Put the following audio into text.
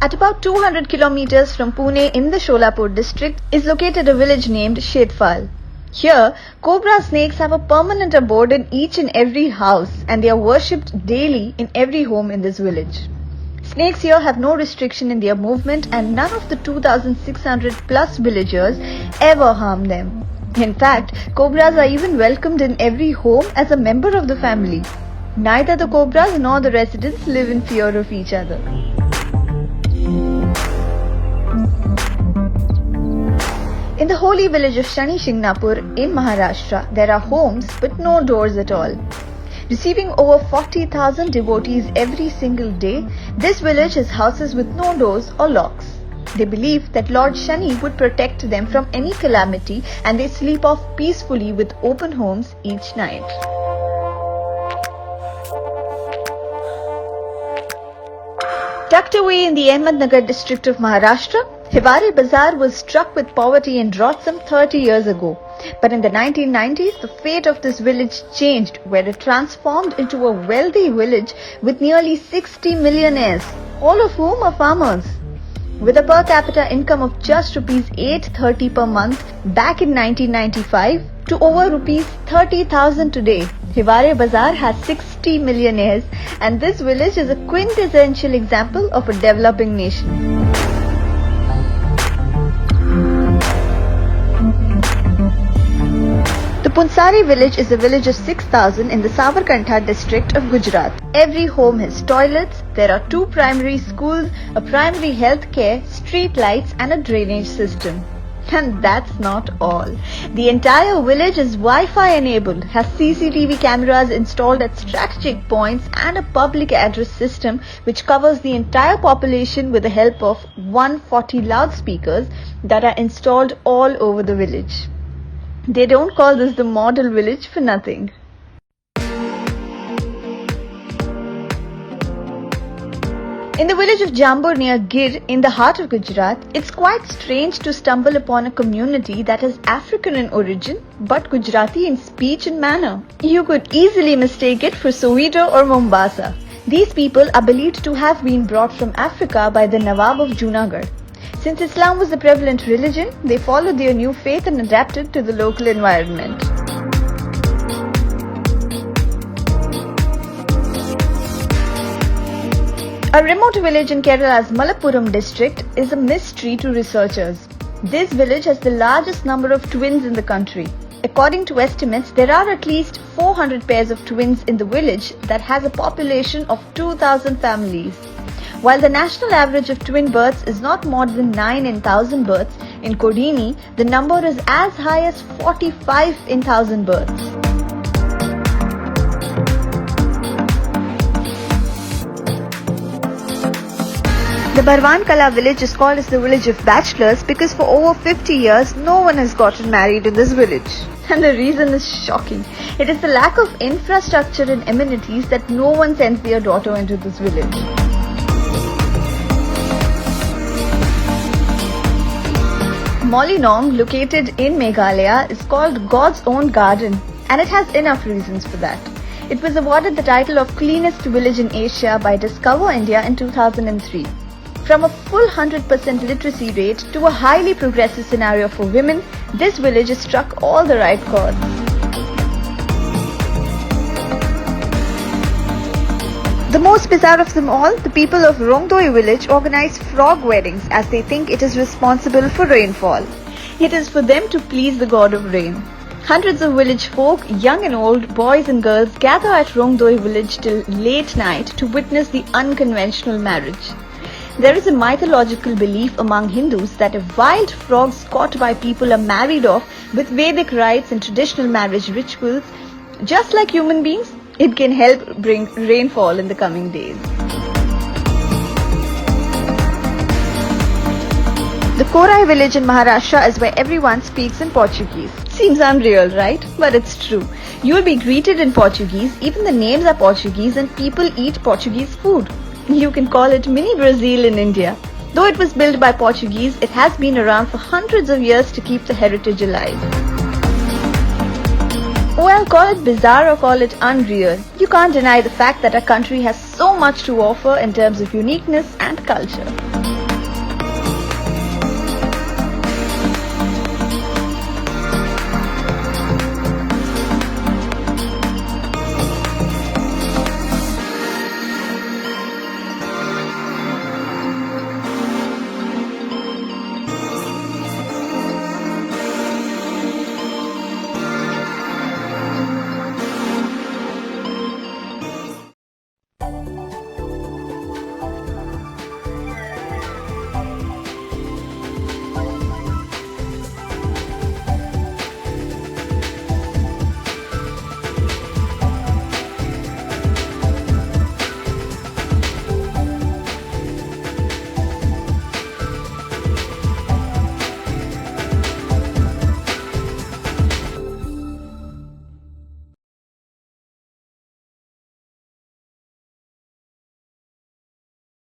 At about 200 kilometers from Pune in the Sholapur district is located a village named Shetfal. Here, cobra snakes have a permanent abode in each and every house and they are worshipped daily in every home in this village. Snakes here have no restriction in their movement and none of the 2,600 plus villagers ever harm them. In fact, cobras are even welcomed in every home as a member of the family. Neither the cobras nor the residents live in fear of each other. In the holy village of Shani Shingnapur in Maharashtra, there are homes but no doors at all. Receiving over 40,000 devotees every single day, this village has houses with no doors or locks. They believe that Lord Shani would protect them from any calamity and they sleep off peacefully with open homes each night. Tucked away in the Ahmednagar district of Maharashtra, Hiware Bazaar was struck with poverty and drought some 30 years ago. But in the 1990s, the fate of this village changed where it transformed into a wealthy village with nearly 60 millionaires, all of whom are farmers. With a per capita income of just rupees 830 per month back in 1995 to over rupees 30,000 today, Hiware Bazaar has 60 millionaires and this village is a quintessential example of a developing nation. The Punsari village is a village of 6,000 in the Sabarkantha district of Gujarat. Every home has toilets, there are 2 primary schools, a primary health care, street lights and a drainage system. And that's not all. The entire village is Wi-Fi enabled, has CCTV cameras installed at strategic points and a public address system which covers the entire population with the help of 140 loudspeakers that are installed all over the village. They don't call this the model village for nothing. In the village of Jambur near Gir in the heart of Gujarat, it's quite strange to stumble upon a community that is African in origin but Gujarati in speech and manner. You could easily mistake it for Soweto or Mombasa. These people are believed to have been brought from Africa by the Nawab of Junagadh. Since Islam was the prevalent religion, they followed their new faith and adapted to the local environment. A remote village in Kerala's Malappuram district is a mystery to researchers. This village has the largest number of twins in the country. According to estimates, there are at least 400 pairs of twins in the village that has a population of 2,000 families. While the national average of twin births is not more than 9 in 1,000 births, in Kodini, the number is as high as 45 in 1,000 births. The Barwan Kala village is called as the village of bachelors because for over 50 years, no one has gotten married in this village. And the reason is shocking. It is the lack of infrastructure and amenities that no one sends their daughter into this village. Mollinong, located in Meghalaya, is called God's own garden and it has enough reasons for that. It was awarded the title of cleanest village in Asia by Discover India in 2003. From a full 100% literacy rate to a highly progressive scenario for women, this village has struck all the right chords. The most bizarre of them all, the people of Rongdoi village organize frog weddings as they think it is responsible for rainfall. It is for them to please the god of rain. Hundreds of village folk, young and old, boys and girls gather at Rongdoi village till late night to witness the unconventional marriage. There is a mythological belief among Hindus that if wild frogs caught by people are married off with Vedic rites and traditional marriage rituals, just like human beings, it can help bring rainfall in the coming days. The Korai village in Maharashtra is where everyone speaks in Portuguese. Seems unreal, right? But it's true. You'll be greeted in Portuguese, even the names are Portuguese and people eat Portuguese food. You can call it mini Brazil in India. Though it was built by Portuguese, it has been around for hundreds of years to keep the heritage alive. Well, call it bizarre or call it unreal, you can't deny the fact that our country has so much to offer in terms of uniqueness and culture.